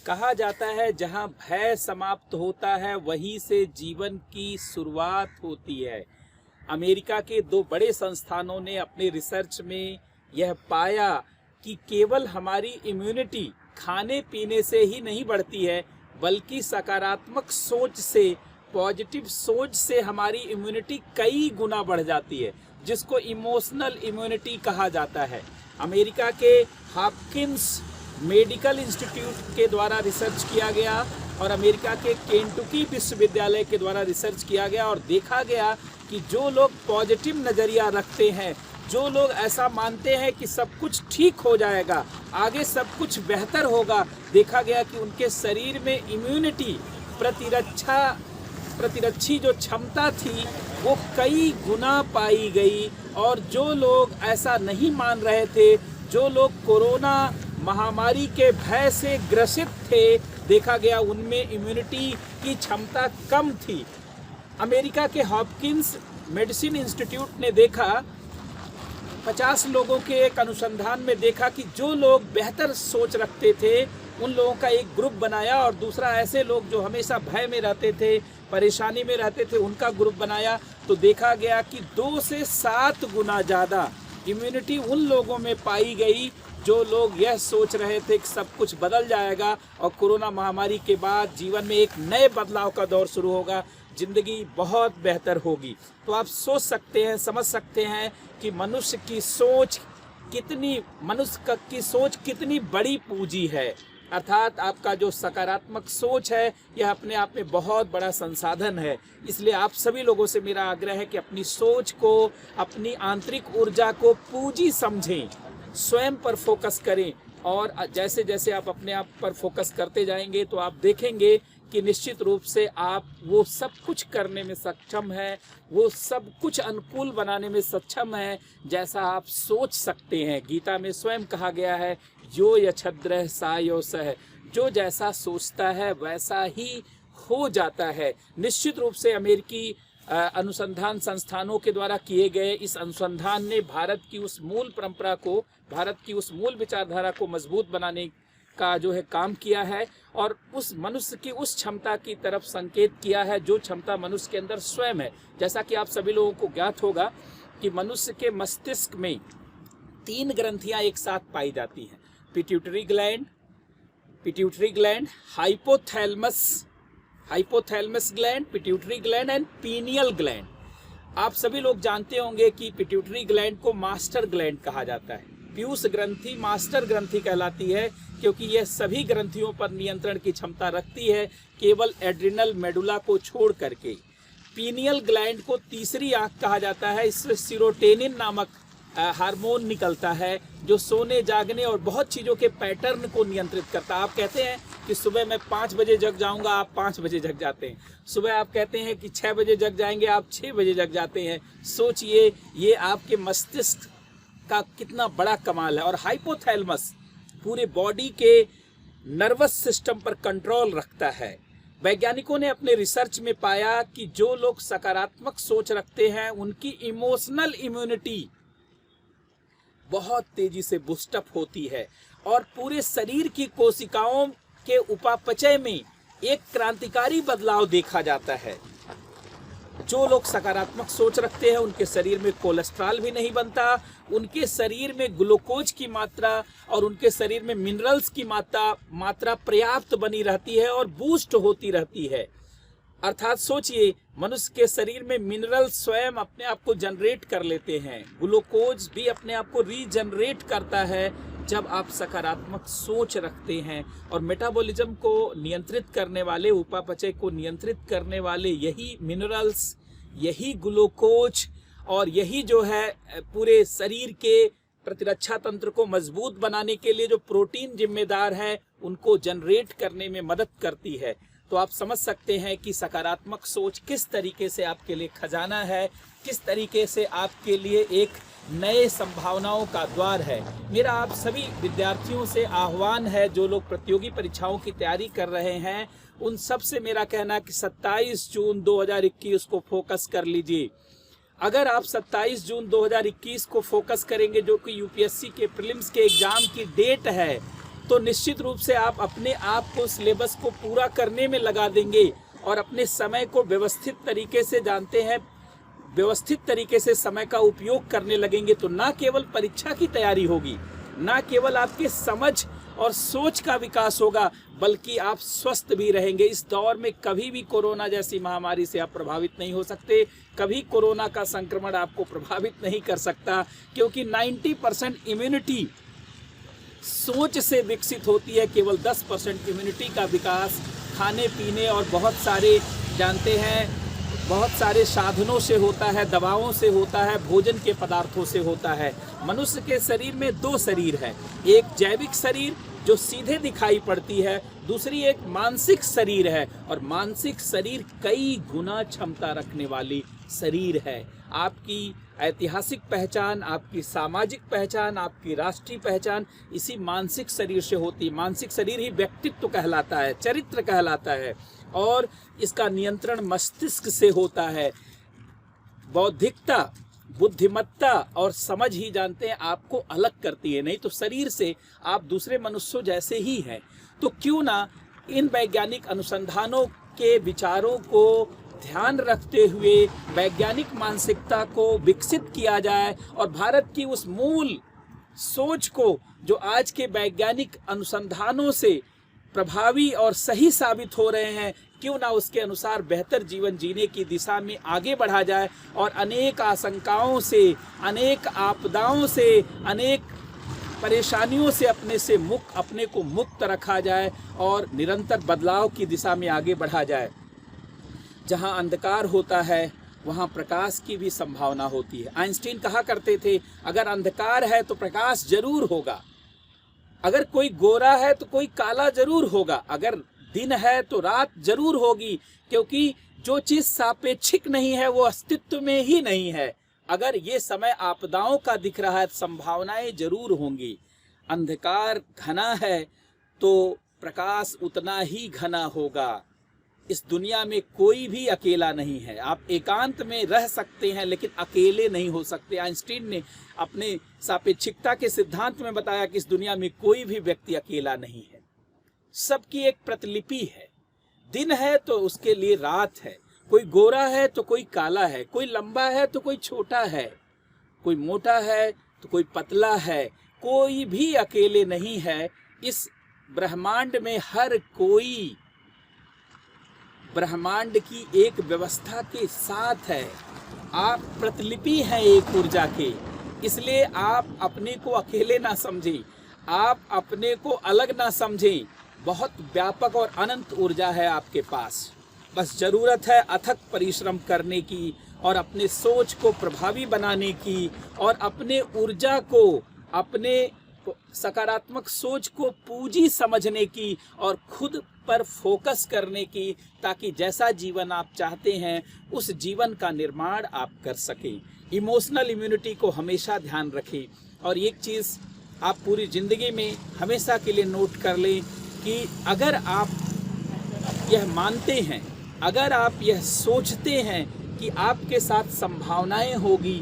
कहा जाता है जहां भय समाप्त होता है वहीं से जीवन की शुरुआत होती है। अमेरिका के दो बड़े संस्थानों ने अपने रिसर्च में यह पाया कि केवल हमारी इम्यूनिटी खाने पीने से ही नहीं बढ़ती है, बल्कि सकारात्मक सोच से, पॉजिटिव सोच से हमारी इम्यूनिटी कई गुना बढ़ जाती है, जिसको इमोशनल इम्यूनिटी कहा जाता है। अमेरिका के हॉपकिंस मेडिकल इंस्टीट्यूट के द्वारा रिसर्च किया गया और अमेरिका के केंटुकी विश्वविद्यालय के द्वारा रिसर्च किया गया और देखा गया कि जो लोग पॉजिटिव नज़रिया रखते हैं, जो लोग ऐसा मानते हैं कि सब कुछ ठीक हो जाएगा, आगे सब कुछ बेहतर होगा, देखा गया कि उनके शरीर में इम्यूनिटी, प्रतिरक्षी जो क्षमता थी वो कई गुना पाई गई। और जो लोग ऐसा नहीं मान रहे थे, जो लोग कोरोना महामारी के भय से ग्रसित थे, देखा गया उनमें इम्यूनिटी की क्षमता कम थी। अमेरिका के हॉपकिंस मेडिसिन इंस्टीट्यूट ने देखा, 50 लोगों के एक अनुसंधान में देखा कि जो लोग बेहतर सोच रखते थे उन लोगों का एक ग्रुप बनाया और दूसरा ऐसे लोग जो हमेशा भय में रहते थे, परेशानी में रहते थे, उनका ग्रुप बनाया। तो देखा गया कि 2 से 7 गुना ज़्यादा इम्यूनिटी उन लोगों में पाई गई जो लोग यह सोच रहे थे कि सब कुछ बदल जाएगा और कोरोना महामारी के बाद जीवन में एक नए बदलाव का दौर शुरू होगा, ज़िंदगी बहुत बेहतर होगी। तो आप सोच सकते हैं, समझ सकते हैं कि मनुष्य की सोच कितनी बड़ी पूंजी है। अर्थात आपका जो सकारात्मक सोच है यह अपने आप में बहुत बड़ा संसाधन है। इसलिए आप सभी लोगों से मेरा आग्रह है कि अपनी सोच को, अपनी आंतरिक ऊर्जा को पूंजी समझें, स्वयं पर फोकस करें और जैसे जैसे आप अपने आप पर फोकस करते जाएंगे तो आप देखेंगे कि निश्चित रूप से आप वो सब कुछ करने में सक्षम है, वो सब कुछ अनुकूल बनाने में सक्षम है जैसा आप सोच सकते हैं। गीता में स्वयं कहा गया है, यो यच्छद्रः सा योऽसः, जो जैसा सोचता है वैसा ही हो जाता है। निश्चित रूप से अमेरिकी अनुसंधान संस्थानों के द्वारा किए गए इस अनुसंधान ने भारत की उस मूल परंपरा को, भारत की उस मूल विचारधारा को मजबूत बनाने का जो है काम किया है और उस मनुष्य की उस क्षमता की तरफ संकेत किया है जो क्षमता मनुष्य के अंदर स्वयं है। जैसा कि आप सभी लोगों को ज्ञात होगा कि मनुष्य के मस्तिष्क में 3 ग्रंथियां एक साथ पाई जाती हैं, pituitary gland, hypothalamus gland, pituitary gland and pineal gland. आप सभी लोग जानते होंगे कि पिट्यूटरी ग्लैंड को मास्टर ग्लैंड कहा जाता है। पीयूष ग्रंथि मास्टर ग्रंथि कहलाती है क्योंकि यह सभी ग्रंथियों पर नियंत्रण की क्षमता रखती है, केवल एड्रिनल मेडुला को छोड़ करके। पीनियल ग्लैंड को तीसरी आंख कहा जाता है। इससे सीरोटोनिन नामक हार्मोन निकलता है जो सोने, जागने और बहुत चीज़ों के पैटर्न को नियंत्रित करता है। आप कहते हैं कि सुबह मैं 5 बजे जग जाऊंगा, आप 5 बजे जग जाते हैं। सुबह आप कहते हैं कि 6 बजे जग जाएंगे, आप 6 बजे जग जाते हैं। सोचिए ये आपके मस्तिष्क का कितना बड़ा कमाल है। और हाइपोथैलेमस पूरे बॉडी के नर्वस सिस्टम पर कंट्रोल रखता है। वैज्ञानिकों ने अपने रिसर्च में पाया कि जो लोग सकारात्मक सोच रखते हैं उनकी इमोशनल इम्यूनिटी बहुत तेजी से बूस्टअप होती है और पूरे शरीर की कोशिकाओं के उपापचय में एक क्रांतिकारी बदलाव देखा जाता है। जो लोग सकारात्मक सोच रखते हैं उनके शरीर में कोलेस्ट्रॉल भी नहीं बनता, उनके शरीर में ग्लूकोज की मात्रा और उनके शरीर में मिनरल्स की मात्रा पर्याप्त बनी रहती है और बूस्ट होती रहती है। अर्थात सोचिए, मनुष्य के शरीर में मिनरल स्वयं अपने आप को जनरेट कर लेते हैं, ग्लूकोज भी अपने आप को रीजनरेट करता है जब आप सकारात्मक सोच रखते हैं। और मेटाबॉलिज्म को नियंत्रित करने वाले, उपापचय को नियंत्रित करने वाले यही मिनरल्स, यही ग्लूकोज और यही जो है पूरे शरीर के प्रतिरक्षा तंत्र को मजबूत बनाने के लिए जो प्रोटीन जिम्मेदार है उनको जनरेट करने में मदद करती है। तो आप समझ सकते हैं कि सकारात्मक सोच किस तरीके से आपके लिए खजाना है, किस तरीके से आपके लिए एक नए संभावनाओं का द्वार है। मेरा आप सभी विद्यार्थियों से आह्वान है, जो लोग प्रतियोगी परीक्षाओं की तैयारी कर रहे हैं उन सब से मेरा कहना है कि 27 जून 2021 को फोकस कर लीजिए। अगर आप 27 जून 2021 को फोकस करेंगे, जो कि यूपीएससी के प्रीलिम्स के एग्जाम की डेट है, तो निश्चित रूप से आप अपने आप को सिलेबस को पूरा करने में लगा देंगे और अपने समय को व्यवस्थित तरीके से, जानते हैं, व्यवस्थित तरीके से समय का उपयोग करने लगेंगे तो ना केवल परीक्षा की तैयारी होगी, ना केवल आपके समझ और सोच का विकास होगा, बल्कि आप स्वस्थ भी रहेंगे। इस दौर में कभी भी कोरोना जैसी महामारी से आप प्रभावित नहीं हो सकते, कभी कोरोना का संक्रमण आपको प्रभावित नहीं कर सकता, क्योंकि 90% इम्यूनिटी सोच से विकसित होती है। केवल 10% इम्यूनिटी का विकास खाने पीने और बहुत सारे, जानते हैं, बहुत सारे साधनों से होता है, दवाओं से होता है, भोजन के पदार्थों से होता है। मनुष्य के शरीर में 2 शरीर है, एक जैविक शरीर जो सीधे दिखाई पड़ती है, दूसरी एक मानसिक शरीर है, और मानसिक शरीर कई गुना क्षमता रखने वाली शरीर है। आपकी ऐतिहासिक पहचान, आपकी सामाजिक पहचान, आपकी राष्ट्रीय पहचान इसी मानसिक शरीर से होती है। मानसिक शरीर ही व्यक्तित्व कहलाता है, चरित्र कहलाता है, और इसका नियंत्रण मस्तिष्क से होता है। बौद्धिकता, बुद्धिमत्ता और समझ ही, जानते हैं, आपको अलग करती है, नहीं तो शरीर से आप दूसरे मनुष्यों जैसे ही हैं। तो क्यों ना इन वैज्ञानिक अनुसंधानों के विचारों को ध्यान रखते हुए वैज्ञानिक मानसिकता को विकसित किया जाए, और भारत की उस मूल सोच को जो आज के वैज्ञानिक अनुसंधानों से प्रभावी और सही साबित हो रहे हैं, क्यों ना उसके अनुसार बेहतर जीवन जीने की दिशा में आगे बढ़ा जाए और अनेक आशंकाओं से, अनेक आपदाओं से, अनेक परेशानियों से अपने को मुक्त रखा जाए और निरंतर बदलाव की दिशा में आगे बढ़ा जाए। जहां अंधकार होता है वहां प्रकाश की भी संभावना होती है। आइंस्टीन कहा करते थे, अगर अंधकार है तो प्रकाश जरूर होगा, अगर कोई गोरा है तो कोई काला जरूर होगा, अगर दिन है तो रात जरूर होगी, क्योंकि जो चीज सापेक्षिक नहीं है वो अस्तित्व में ही नहीं है। अगर ये समय आपदाओं का दिख रहा है, संभावनाएं जरूर होंगी। अंधकार घना है तो प्रकाश उतना ही घना होगा। इस दुनिया में कोई भी अकेला नहीं है। आप एकांत में रह सकते हैं लेकिन अकेले नहीं हो सकते। आइंस्टीन ने अपने सापेक्षिकता के सिद्धांत में बताया कि इस दुनिया में कोई भी व्यक्ति अकेला नहीं है, सबकी एक प्रतिलिपि है। दिन है तो उसके लिए रात है, कोई गोरा है तो कोई काला है, कोई लंबा है तो कोई छोटा है, कोई मोटा है तो कोई पतला है, कोई भी अकेले नहीं है। इस ब्रह्मांड में हर कोई ब्रह्मांड की एक व्यवस्था के साथ है। आप प्रतिलिपि हैं एक ऊर्जा के, इसलिए आप अपने को अकेले ना समझें, आप अपने को अलग ना समझें। बहुत व्यापक और अनंत ऊर्जा है आपके पास, बस जरूरत है अथक परिश्रम करने की और अपने सोच को प्रभावी बनाने की और अपने ऊर्जा को, अपने सकारात्मक सोच को पूंजी समझने की और खुद पर फोकस करने की, ताकि जैसा जीवन आप चाहते हैं उस जीवन का निर्माण आप कर सकें। इमोशनल इम्यूनिटी को हमेशा ध्यान रखें। और एक चीज़ आप पूरी ज़िंदगी में हमेशा के लिए नोट कर लें कि अगर आप यह मानते हैं, अगर आप यह सोचते हैं कि आपके साथ संभावनाएं होगी,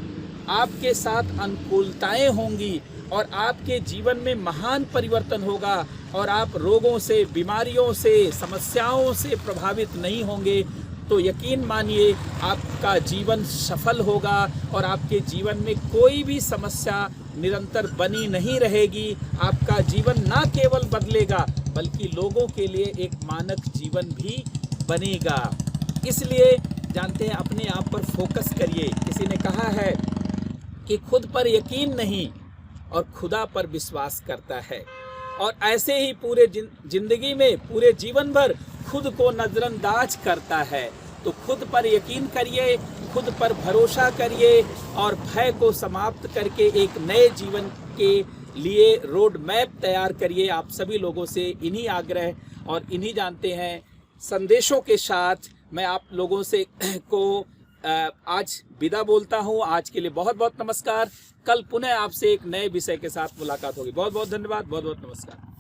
आपके साथ अनुकूलताएं होंगी और आपके जीवन में महान परिवर्तन होगा और आप रोगों से, बीमारियों से, समस्याओं से प्रभावित नहीं होंगे, तो यकीन मानिए आपका जीवन सफल होगा और आपके जीवन में कोई भी समस्या निरंतर बनी नहीं रहेगी। आपका जीवन ना केवल बदलेगा बल्कि लोगों के लिए एक मानक जीवन भी बनेगा। इसलिए जानते हैं, अपने आप पर फोकस करिए। किसी ने कहा है कि खुद पर यकीन नहीं और खुदा पर विश्वास करता है, और ऐसे ही पूरे जिंदगी में, पूरे जीवन भर खुद को नजरअंदाज करता है। तो खुद पर यकीन करिए, खुद पर भरोसा करिए और भय को समाप्त करके एक नए जीवन के लिए रोड मैप तैयार करिए। आप सभी लोगों से इन्हीं आग्रह और इन्हीं जानते हैं संदेशों के साथ मैं आप लोगों से को आज विदा बोलता हूं। आज के लिए बहुत बहुत नमस्कार। कल पुनः आपसे एक नए विषय के साथ मुलाकात होगी। बहुत बहुत धन्यवाद, बहुत बहुत नमस्कार।